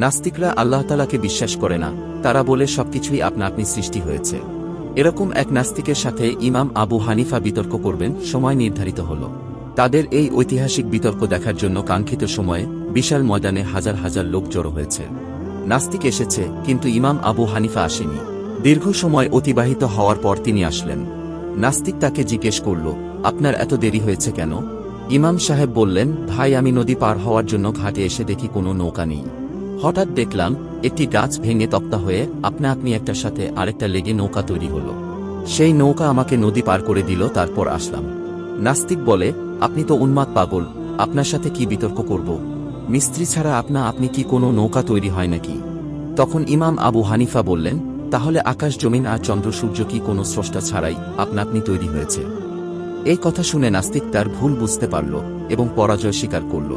নাস্তিকরা আল্লাহ তাআলাকে বিশ্বাস করে না, তারা বলে সবকিছুই আপনা আপনি সৃষ্টি হয়েছে। এরকম এক নাস্তিকের সাথে ইমাম আবু হানিফা বিতর্ক করবেন, সময় নির্ধারিত হল। তাদের এই ঐতিহাসিক বিতর্ক দেখার জন্য কাঙ্ক্ষিত সময়ে বিশাল ময়দানে হাজার হাজার লোক জড়ো হয়েছে। নাস্তিক এসেছে, কিন্তু ইমাম আবু হানিফা আসেনি। দীর্ঘ সময় অতিবাহিত হওয়ার পর তিনি আসলেন। নাস্তিক তাকে জিজ্ঞেস করল, আপনার এত দেরি হয়েছে কেন? ইমাম সাহেব বললেন, ভাই, আমি নদী পার হওয়ার জন্য ঘাটে এসে দেখি কোনো নৌকা নেই। হঠাৎ দেখলাম একটি গাছ ভেঙে তক্তা হয়ে আপনা আপনি একটার সাথে আরেকটা লেগে নৌকা তৈরি হল। সেই নৌকা আমাকে নদী পার করে দিল, তারপর আসলাম। নাস্তিক বলে, আপনি তো উন্মাদ পাগল, আপনার সাথে কি বিতর্ক করব? মিস্ত্রি ছাড়া আপনা আপনি কি কোনো নৌকা তৈরি হয় নাকি? তখন ইমাম আবু হানিফা বললেন, তাহলে আকাশ জমিন আর চন্দ্র সূর্য কি কোনো স্রষ্টা ছাড়াই আপনা আপনি তৈরি হয়েছে? এই কথা শুনে নাস্তিক তার ভুল বুঝতে পারল এবং পরাজয় স্বীকার করল।